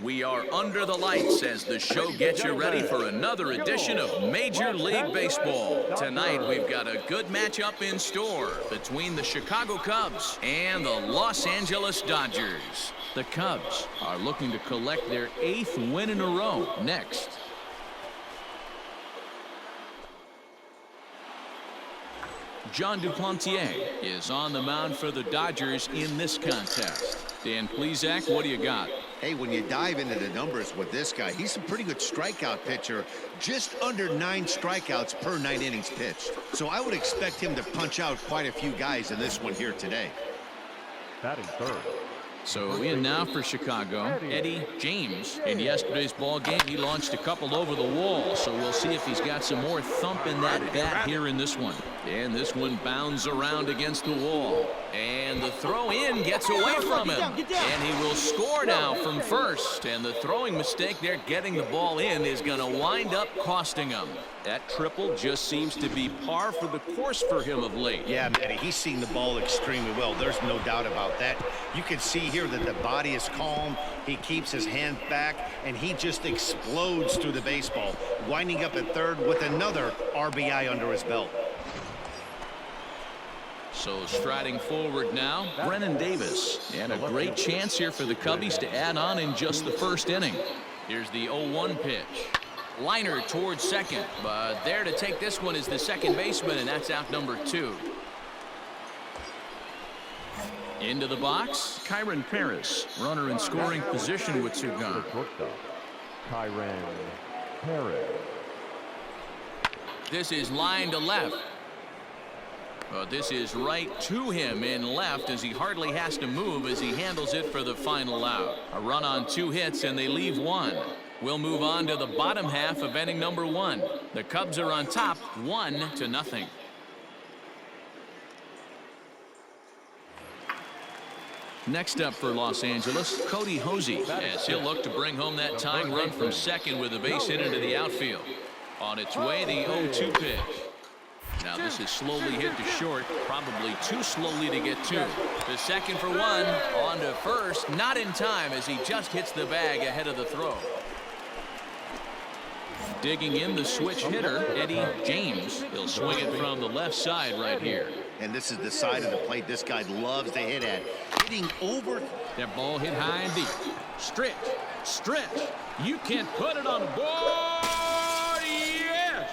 We are under the lights as the show gets you ready for another edition of Major League Baseball. Tonight, we've got a good matchup in store between the Chicago Cubs and the Los Angeles Dodgers. The Cubs are looking to collect their 8th win in a row next. Jon Duplantier is on the mound for the Dodgers in this contest. Dan Plesac, what do you got? Hey, when you dive into the numbers with this guy, he's a pretty good strikeout pitcher, just under 9 strikeouts per 9 innings pitched. So I would expect him to punch out quite a few guys in this one here today. Batting third. So in now for Chicago, Eddie James. In yesterday's ball game, he launched a couple over the wall. So we'll see if he's got some more thump in that bat here in this one. And this one bounds around against the wall. And the throw in gets away from him. And he will score now from first. And the throwing mistake there getting the ball in is going to wind up costing him. That triple just seems to be par for the course for him of late. Yeah, Matty, he's seeing the ball extremely well. There's no doubt about that. You can see here that the body is calm. He keeps his hand back, and he just explodes through the baseball, winding up at third with another RBI under his belt. So striding forward now, Brennen Davis. And a great chance here for the Cubbies to add on in just the first inning. Here's the 0-1 pitch. Liner towards second, but there to take this one is the second baseman, and that's out number 2. Into the box, Kyren Paris, runner in scoring position with Cigar. Kyren Paris. This is line to left. But this is right to him in left as he hardly has to move as he handles it for the final out. A run on 2 hits and they leave 1. We'll move on to the bottom half of inning number 1. The Cubs are on top 1-0. Next up for Los Angeles, Cody Hosey, as he'll look to bring home that tying run from second with a base hit into the outfield. On its way, the 0-2 pitch. Now this is slowly hit to short, probably too slowly to get to. The second for 1, on to first, not in time as he just hits the bag ahead of the throw. Digging in the switch hitter, Eddie James. He'll swing it from the left side right here. And this is the side of the plate this guy loves to hit at. Hitting over. That ball hit high and deep. Stretch, stretch. You can't put it on the board. Yes!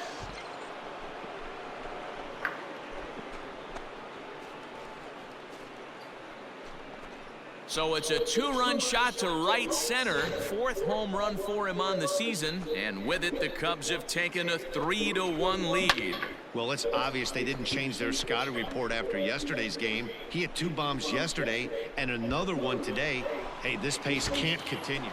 So it's a 2-run shot to right center. 4th home run for him on the season. And with it, the Cubs have taken a 3-1 lead. Well, it's obvious they didn't change their scouting report after yesterday's game. He had 2 bombs yesterday and another one today. Hey, this pace can't continue.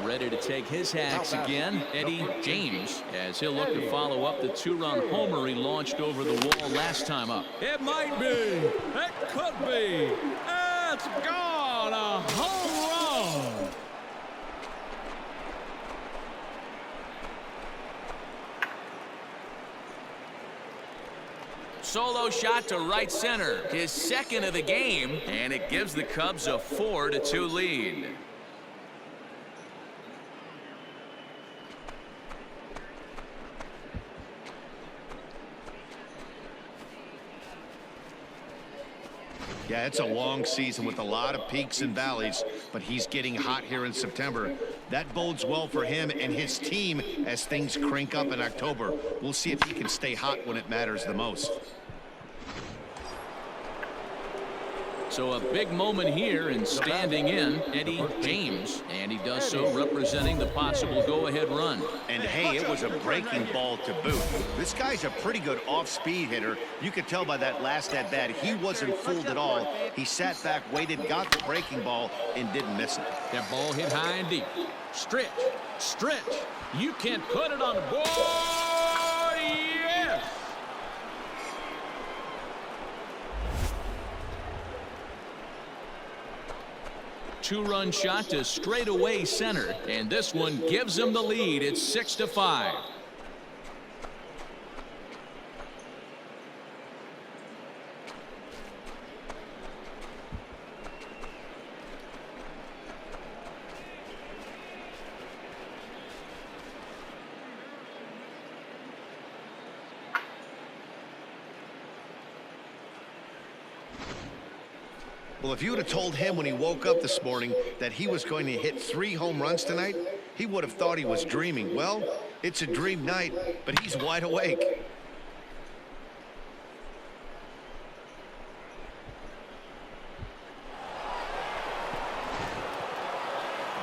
Ready to take his hacks again, Eddie James, as he'll look to follow up the 2-run homer he launched over the wall last time up. It might be. It could be. It's gone. A home run. Solo shot to right center, his second of the game, and it gives the Cubs a 4-2 lead. Yeah, it's a long season with a lot of peaks and valleys, but he's getting hot here in September. That bodes well for him and his team as things crank up in October. We'll see if he can stay hot when it matters the most. So a big moment here and standing in, Eddie James, and he does so representing the possible go-ahead run. And hey, it was a breaking ball to boot. This guy's a pretty good off-speed hitter. You could tell by that last at-bat he wasn't fooled at all. He sat back, waited, got the breaking ball, and didn't miss it. That ball hit high and deep. Stretch, stretch. You can't put it on the board. Yes! Two-run shot to straightaway center, and this one gives him the lead. It's 6-5. Well, if you would have told him when he woke up this morning that he was going to hit 3 home runs tonight, he would have thought he was dreaming. Well, it's a dream night, but he's wide awake.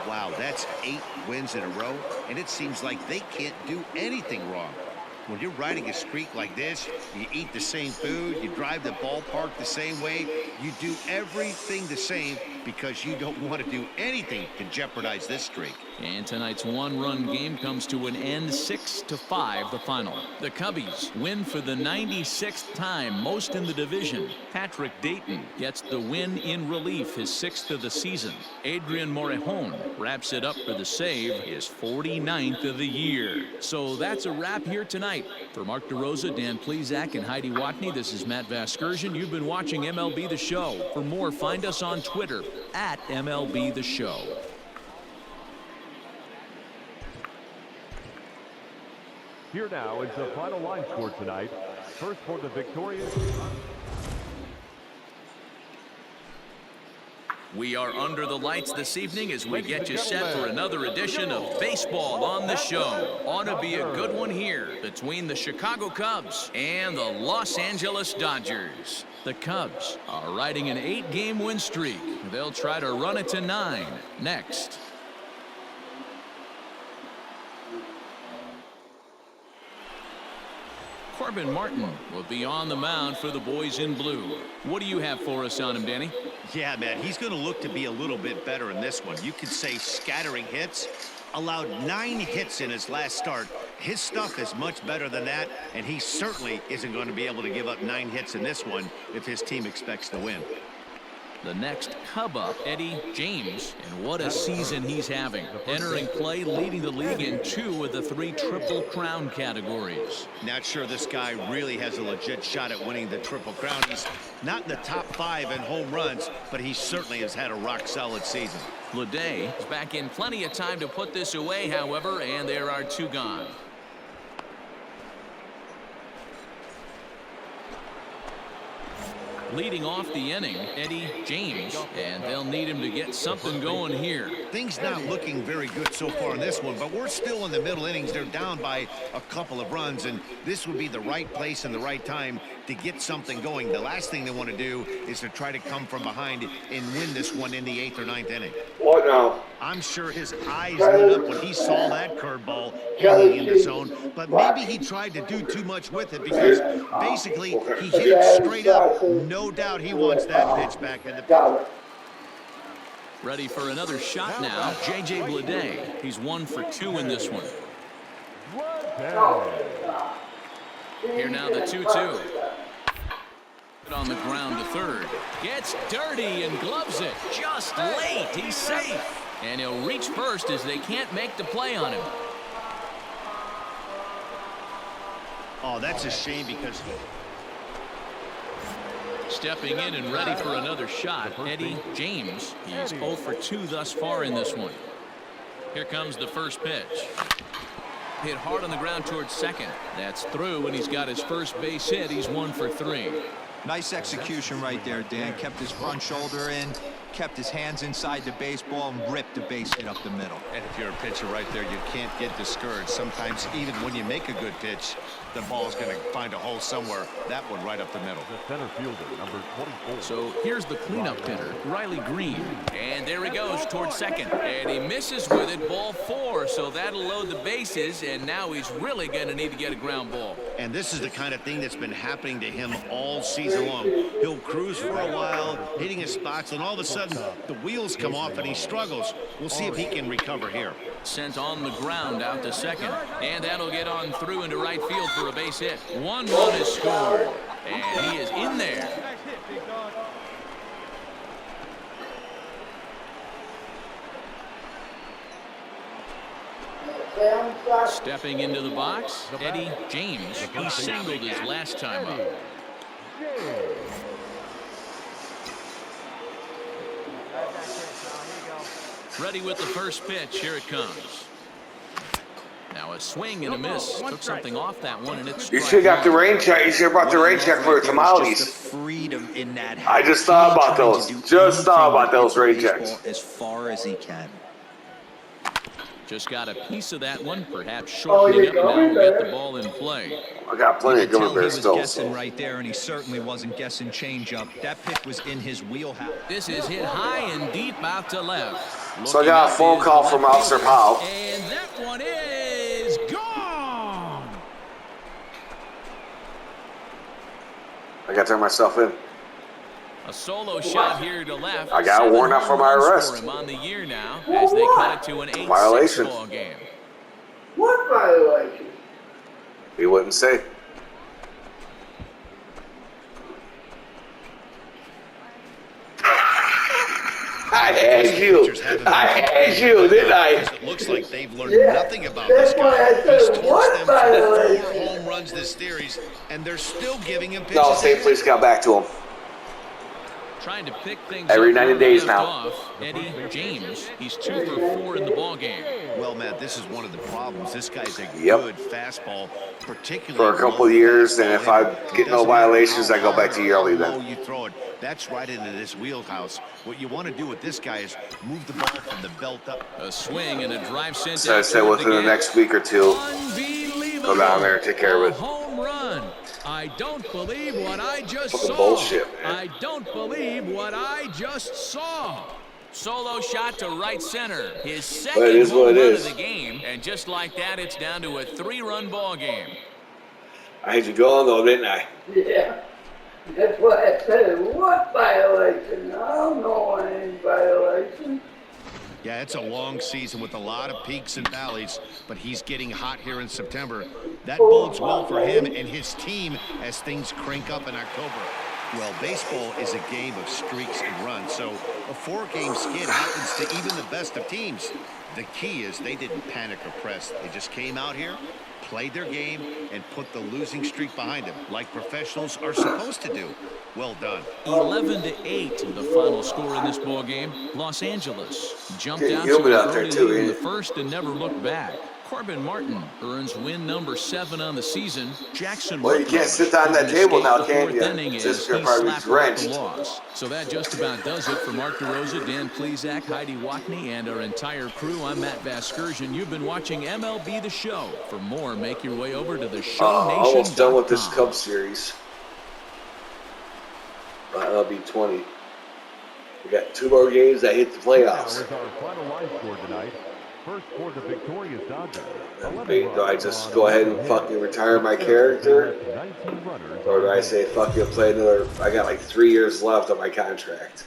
Wow, that's 8 wins in a row, and it seems like they can't do anything wrong. When you're riding a streak like this, you eat the same food, you drive the ballpark the same way, you do everything the same because you don't want to do anything to jeopardize this streak. And tonight's one-run game comes to an end, 6-5 the final. The Cubbies win for the 96th time, most in the division. Patrick Dayton gets the win in relief, his 6th of the season. Adrian Morejon wraps it up for the save, his 49th of the year. So that's a wrap here tonight. For Mark DeRosa, Dan Plesac, and Heidi Watney, this is Matt Vasgersian. You've been watching MLB The Show. For more, find us on Twitter at MLB The Show. Here now is the final line score tonight. First for the victorious. We are under the lights this evening as we get you set for another edition of Baseball on the Show. Ought to be a good one here between the Chicago Cubs and the Los Angeles Dodgers. The Cubs are riding an 8-game win streak. They'll try to run it to 9 next. Corbin Martin will be on the mound for the boys in blue. What do you have for us on him, Danny? Yeah, man, he's going to look to be a little bit better in this one. You could say scattering hits. Allowed 9 hits in his last start. His stuff is much better than that, and he certainly isn't going to be able to give up 9 hits in this one if his team expects to win. The next Cub up, Eddie James, and what a season he's having. Entering play, leading the league in 2 of the 3 Triple Crown categories. Not sure this guy really has a legit shot at winning the Triple Crown. He's not in the top 5 in home runs, but he certainly has had a rock-solid season. Bleday is back in plenty of time to put this away, however, and there are 2 gone. Leading off the inning, Eddie James, and they'll need him to get something going here. Things not looking very good so far in this one, but we're still in the middle innings. They're down by a couple of runs, and this would be the right place and the right time to get something going. The last thing they want to do is to try to come from behind and win this one in the 8th or 9th inning. What now? I'm sure his eyes lit up when he saw that curveball hanging in the zone, but maybe he tried to do too much with it because basically he hit it straight up. No doubt he wants that pitch back in the pitch. Ready for another shot now, J.J. Bleday. He's 1 for 2 in this one. Here now the 2-2. On the ground to third. Gets dirty and gloves it. Just late. He's safe. And he'll reach first as they can't make the play on him. Oh, that's a shame because... Stepping in and ready for another shot, Eddie James. He's 0 for 2 thus far in this one. Here comes the first pitch. Hit hard on the ground towards second. That's through, and he's got his first base hit. He's 1 for 3. Nice execution right there, Dan. Kept his front shoulder in, kept his hands inside the baseball, and ripped the base hit up the middle. And if you're a pitcher right there, you can't get discouraged. Sometimes even when you make a good pitch, the ball's going to find a hole somewhere. That one right up the middle. The center fielder, number 24. So here's the cleanup hitter, Riley Green. And there he goes towards second. And he misses with it, ball 4. So that'll load the bases, and now he's really going to need to get a ground ball. And this is the kind of thing that's been happening to him all season long. He'll cruise for a while, hitting his spots, and all of a sudden the wheels come off and he struggles. We'll see if he can recover here. Sent on the ground out to second. And that'll get on through into right field for a base hit. 1 run is scored. And he is in there. Stepping into the box, Eddie James. He singled his last time up. Ready with the first pitch. Here it comes. Now a swing and a miss. Took something off that one, and it's You should have got the rain check. You should have brought the rain check for the tamales. freedom in that. I just thought about those. Just thought about those rain checks. As far as he can. Just got a piece of that one, perhaps shortening up. Now we'll get the ball in play. I got plenty of gummy bears still. He was guessing right there, and he certainly wasn't guessing changeup. That pick was in his wheelhouse. This is hit high and deep out to left. So I got a phone call from Officer Powell. And that one is gone. I got to turn myself in. A solo shot here to left. I got a warrant out for my arrest. For him on the year now, as they cut it to an 8-6 ball game. What violation? He wouldn't say. I had you. I had you, didn't I? It looks like they've learned nothing about this That's why guy. I He's said, torched what them for 4 violation? home runs this series, and they're still giving him pitches. No, same police got back to him. Trying to pick things Every up 90 days now. off. Eddie James, he's 2 for 4 in the ball game. Well, Matt, this is one of the problems. This guy's a Yep. good fastball, particularly For a couple of years, and if I get no violations, I go back to yearly then. You throw it. That's right into this wheelhouse. What you want to do with this guy is move the ball from the belt up. A swing and a drive sent So I out said toward within the gap. next week or two, Unbelievable. go down there and take care of A it. home run. I don't believe what I just Fucking saw. bullshit, man. I don't believe what I just saw. Solo shot to right center. His second But it is home what it run is. of the game. And just like that, it's down to a 3-run ball game. I had you going though, didn't I? Yeah. That's why I said, what violation? I don't know any violation. Yeah, it's a long season with a lot of peaks and valleys, but he's getting hot here in September. That bodes well for him and his team as things crank up in October. Well, baseball is a game of streaks and runs, so a 4-game skid happens to even the best of teams. The key is they didn't panic or press. They just came out here, played their game, and put the losing streak behind them, like professionals are supposed to do. Well done. 11-8, the final score in this ball game. Los Angeles jumped Getting out humid to out an there early too, lead in ain't the it? first and never looked back. Corbin Martin earns win number 7 on the season. Jackson Well, you can't sit down that table now, can you? Since you're probably drenched. So that just about does it for Mark DeRosa, Dan Plesac, Heidi Watney, and our entire crew. I'm Matt Vasgersian. You've been watching MLB The Show. For more, make your way over to the ShowNation.com. Almost done with this Cubs series. MLB 20. We got 2 more games that hit the Now playoffs. is our final line score tonight. First for the victorious Dodgers. Do I just go ahead and fucking retire my character? 19 runners. Or do I say, fuck you, play another? I got like 3 years left on my contract.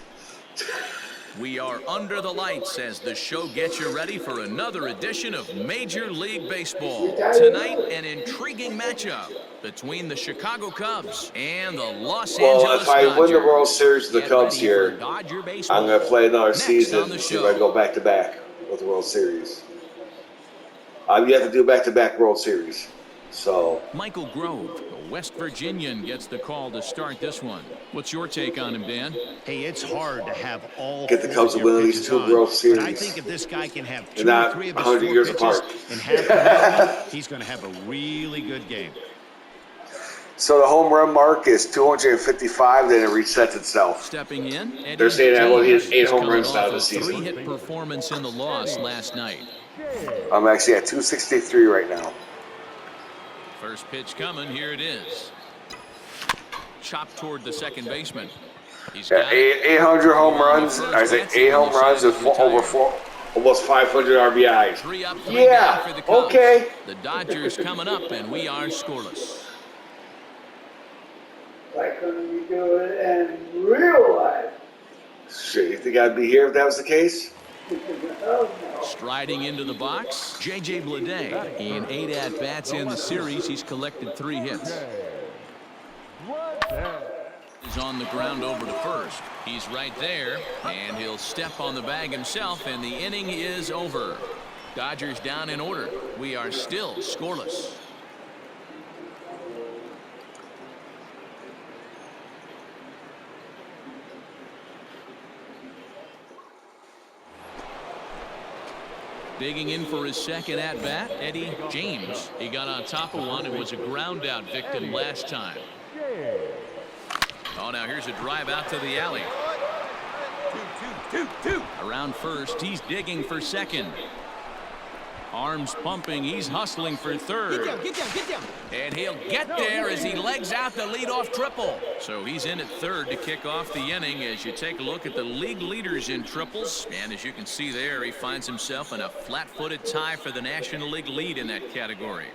We are under the lights as the show gets you ready for another edition of Major League Baseball. Tonight, an intriguing matchup between the Chicago Cubs and the Los Well, Angeles if I Dodgers. win the World Series with the Get Cubs ready here, for Dodger baseball. I'm going to play another Next season on the and see if show. I go back-to-back with the World Series. You have to do back-to-back World Series. So, Michael Grove, the West Virginian, gets the call to start this one. What's your take on him, Dan? Hey, it's hard to have all Get the 4 Cubs of to win your at least pitches 2 on, World but I Series. think if this guy can have 2 They're or not 3 of his 100 4 years pitches apart. and have them, he's going to have a really good game. so the home run mark is 255, then it resets itself. Stepping in, Eddie They're saying that, well, he has James 8 is home coming runs off now a this season. 3-hit performance in the loss last night. I'm actually at 263 right now. First pitch coming, here it is. Chopped toward the second baseman. He's Yeah, got it. 800 home runs. I say 8 home runs with almost 500 RBIs. 3 up, 3 Yeah, down for the Cubs. okay. The Dodgers coming up, and we are scoreless. Why couldn't we do it in real life? Shit, you think I'd be here if that was the case? Oh, no. Striding into the box, J.J. Bleday. In 8 at-bats in the series, he's collected 3 hits. Is on the ground over to first. He's right there, and he'll step on the bag himself, and the inning is over. Dodgers down in order. We are still scoreless. Digging in for his second at-bat, Eddie James. He got on top of one and was a ground-out victim last time. Oh, now here's a drive out to the alley. Around first, he's digging for second. Arms pumping, he's hustling for third. Get down. And he'll get there as he legs out the leadoff triple. So he's in at third to kick off the inning as you take a look at the league leaders in triples. And as you can see there, he finds himself in a flat-footed tie for the National League lead in that category.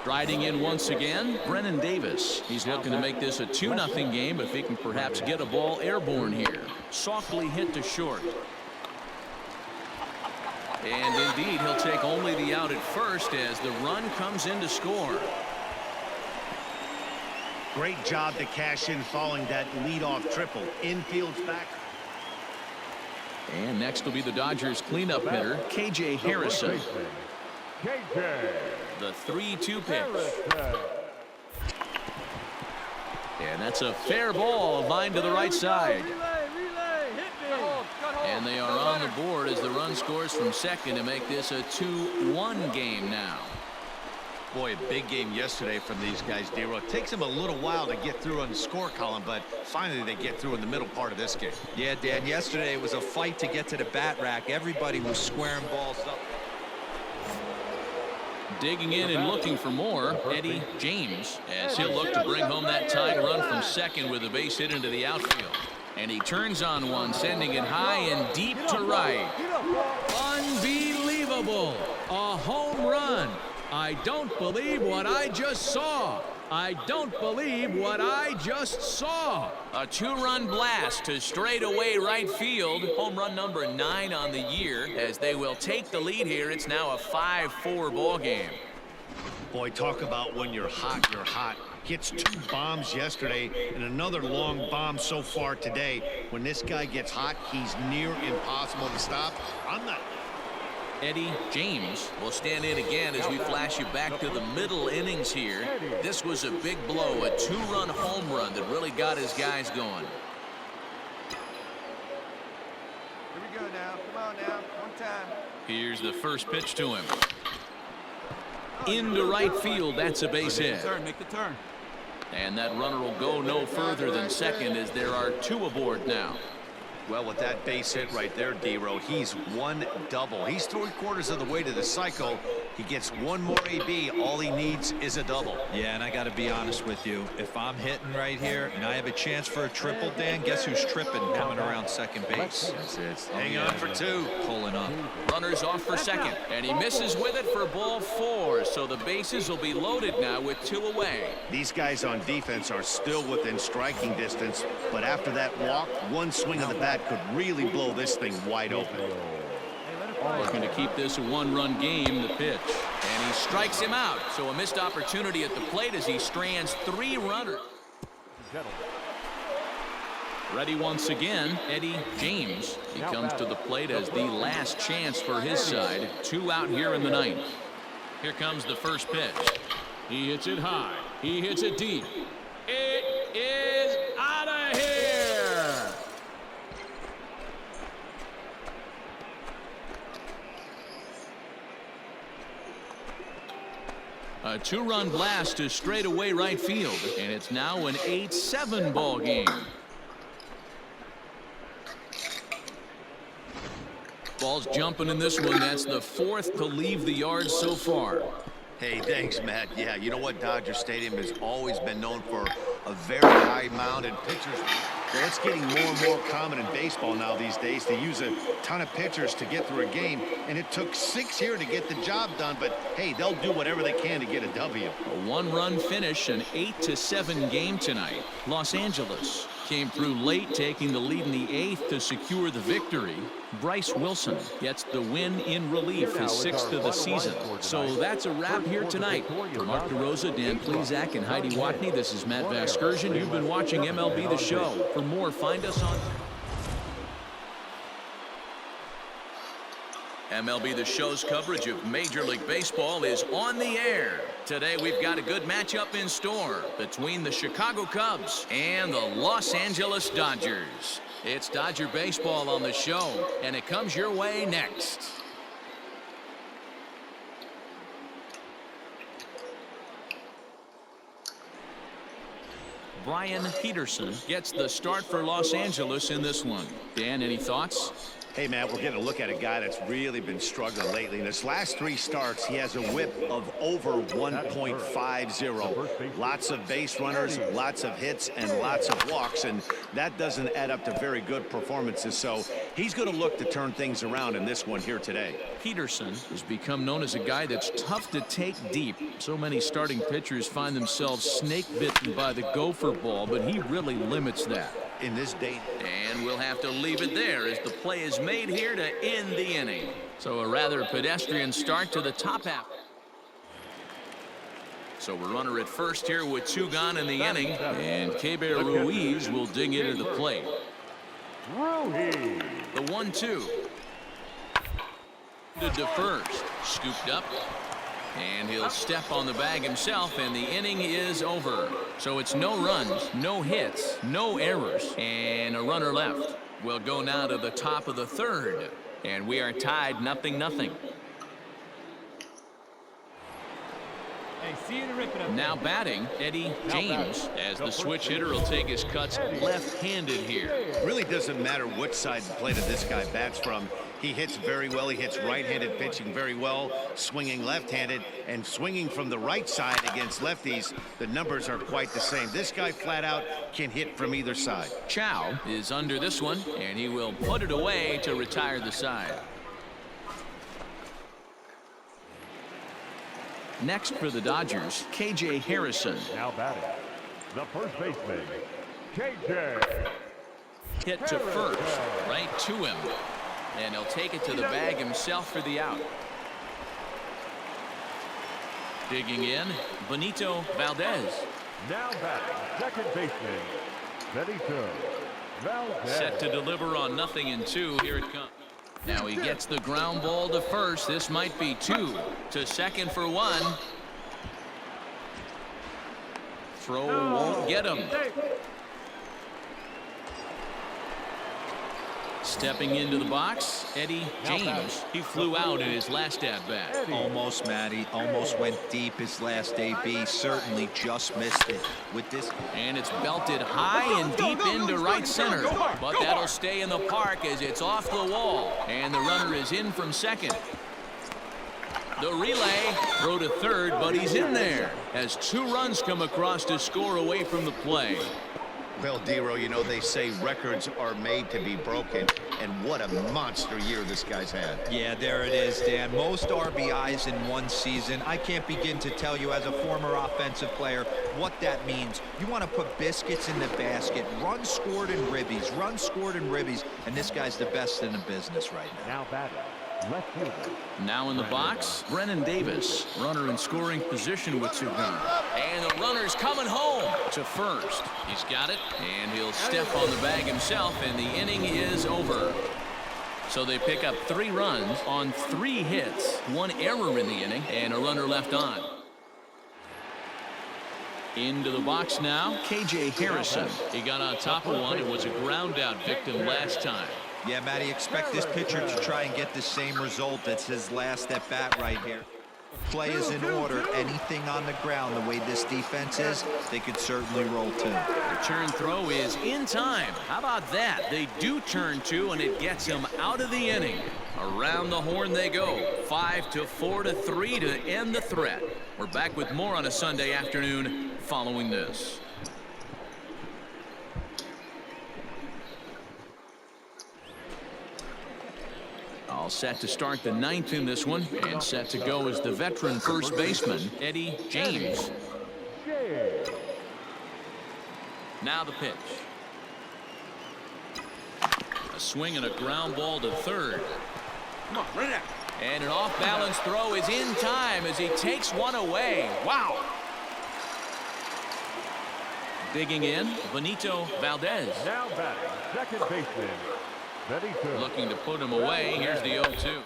Striding in once again, Brennan Davis. He's looking to make this a 2-0 game if he can perhaps get a ball airborne here. Softly hit to short. And indeed, he'll take only the out at first as the run comes in to score. Great job to cash in following that leadoff triple. Infield's back. And next will be the Dodgers cleanup hitter, KJ Harrison. KJ. The 3-2 pitch. And that's a fair ball, line to the right side. And they are on the board as the run scores from second to make this a 2-1 game now. Boy, a big game yesterday from these guys, D-Row. It takes them a little while to get through on the score column, but finally they get through in the middle part of this game. Yeah, Dan, yesterday it was a fight to get to the bat rack. Everybody was squaring balls up. Digging in and looking for more, Eddie James, as he'll look to bring home that tying run from second with a base hit into the outfield. And he turns on one, sending it high and deep to right. Unbelievable! A home run! I don't believe what I just saw. I don't believe what I just saw. A 2-run blast to straightaway right field. Home run number 9 on the year as they will take the lead here. It's now a 5-4 ball game. Boy, talk about when you're hot, you're hot. Gets 2 bombs yesterday and another long bomb so far today. When this guy gets hot, he's near impossible to stop. I'm not. Eddie James will stand in again as we flash you back to the middle innings here. This was a big blow, a 2-run home run that really got his guys going. Here we go now. Come on now. One time. Here's the first pitch to him. Into right field, that's a base hit. Make the turn. And that runner will go no further than second as there are 2 aboard now. Well, with that base hit right there, D-Row, he's 1 double. He's 3/4 of the way to the cycle. He gets 1 more AB. All he needs is a double. Yeah, and I got to be honest with you. If I'm hitting right here and I have a chance for a triple, Dan, guess who's tripping coming around second base? That's it. Hang on for 2. Pulling up. Runners off for second, and he misses with it for ball 4. So the bases will be loaded now with 2 away. These guys on defense are still within striking distance, but after that walk, 1 swing of the bat could really blow this thing wide open. Looking to keep this a 1-run game, the pitch. And he strikes him out. So a missed opportunity at the plate as he strands 3 runners. Ready once again, Eddie James. He comes to the plate as the last chance for his side. 2 out here in the 9th. Here comes the first pitch. He hits it high. He hits it deep. It is out of here. A 2-run blast to straightaway right field, and it's now an 8-7 ball game. Ball's jumping in this one. That's the 4th to leave the yard so far. Hey, thanks, Matt. Yeah, you know what? Dodger Stadium has always been known for a very high-mounted pitchers. Well, it's getting more and more common in baseball now these days to use a ton of pitchers to get through a game, and it took 6 here to get the job done, but hey, they'll do whatever they can to get a W. A 1-run finish, an 8-7 game tonight. Los Angeles came through late, taking the lead in the 8th to secure the victory. Bryce Wilson gets the win in relief, his 6th of the season. So that's a wrap here tonight. For Mark DeRosa, Dan Plesac, and Heidi Watney, this is Matt Vasgersian. You've been watching MLB The Show. For more, find us on MLB The Show's coverage of Major League Baseball is on the air. Today we've got a good matchup in store between the Chicago Cubs and the Los Angeles Dodgers. It's Dodger Baseball on the show, and it comes your way next. Brian Peterson gets the start for Los Angeles in this one. Dan, any thoughts? Hey, Matt, we're getting a look at a guy that's really been struggling lately. In his last 3 starts, he has a whip of over 1.50. Lots of base runners, lots of hits, and lots of walks, and that doesn't add up to very good performances. So he's going to look to turn things around in this one here today. Peterson has become known as a guy that's tough to take deep. So many starting pitchers find themselves snake-bitten by the gopher ball, but he really limits that In this day. And we'll have to leave it there as the play is made here to end the inning. So a rather pedestrian start to the top half. So a runner at first here with 2 gone in the inning, and Keibert Ruiz will dig into the plate. The 1-2 to first, scooped up, and he'll step on the bag himself, and the inning is over. So it's no runs, no hits, no errors, and a runner left. We'll go now to the top of the 3rd, and we are tied 0-0. Now batting, Eddie James, as the switch hitter will take his cuts left-handed here. Really doesn't matter which side of the plate this guy bats from. He hits very well. He hits right-handed pitching very well, swinging left-handed, and swinging from the right side against lefties. The numbers are quite the same. This guy flat out can hit from either side. Chow is under this one, and he will put it away to retire the side. Next for the Dodgers, KJ Harrison. Now batting, the first baseman, KJ. Hit to first, right to him. And he'll take it to the bag himself for the out. Digging in, Benito Valdez. Now batting, second baseman, Benito Valdez. Set to deliver on 0-2. Here it comes. Now he gets the ground ball to first. This might be 2. To second for 1. Throw won't get him. Stepping into the box, Eddie James. He flew out in his last at-bat. Almost, Matty. Almost went deep his last AB. Certainly just missed it with this. And it's belted high and deep into right center. But that'll stay in the park as it's off the wall. And the runner is in from second. The relay, throw to third, but he's in there as 2 runs come across to score away from the play. Well, Dero, you know, they say records are made to be broken, and what a monster year this guy's had. Yeah, there it is, Dan. Most RBIs in one season. I can't begin to tell you as a former offensive player what that means. You want to put biscuits in the basket, runs scored in ribbies, and this guy's the best in the business right now. Now batting, left fielder. Now in the box, Brennan Davis, runner in scoring position with 2 gone. And the runner's coming home to first. He's got it, and he'll step on the bag himself, and the inning is over. So they pick up 3 runs on 3 hits, 1 error in the inning, and a runner left on. Into the box now, KJ Harrison. He got on top of one and was a ground out victim last time. Yeah, Matty, expect this pitcher to try and get the same result that's his last at bat right here. Play is in order. Anything on the ground, the way this defense is, they could certainly roll 2. The turn throw is in time. How about that? They do turn 2, and it gets him out of the inning. Around the horn they go. 5-4-3 to end the threat. We're back with more on a Sunday afternoon following this. All set to start the 9th in this one, and set to go is the veteran first baseman, Eddie James. Now the pitch. A swing and a ground ball to third. Come on, run it. And an off-balance throw is in time as he takes one away. Wow. Digging in, Benito Valdez. Now batting, second baseman, Benito. Looking to put him away. Here's the 0-2.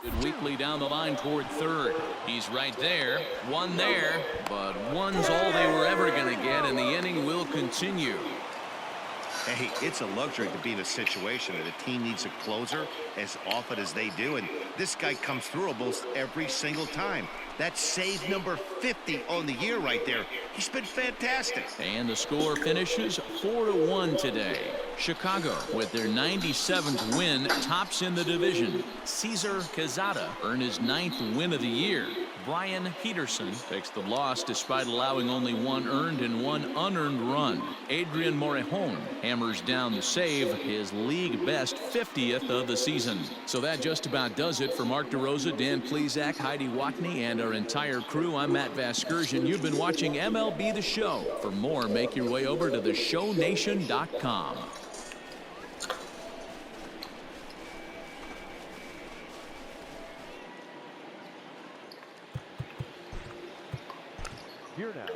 Good weekly down the line toward third. He's right there. One there, but one's all they were ever going to get, and the inning will continue. Hey, it's a luxury to be in a situation that a team needs a closer as often as they do, and this guy comes through almost every single time. That's save number 50 on the year right there. He's been fantastic. And the score finishes 4-1 today. Chicago, with their 97th win, tops in the division. Cesar Quezada earned his 9th win of the year. Brian Peterson takes the loss despite allowing only 1 earned and 1 unearned run. Adrian Morejon hammers down the save, his league best 50th of the season. So that just about does it for Mark DeRosa, Dan Plesac, Heidi Watney, and our entire crew. I'm Matt Vasgersian. You've been watching MLB The Show. For more, make your way over to theshownation.com. Here now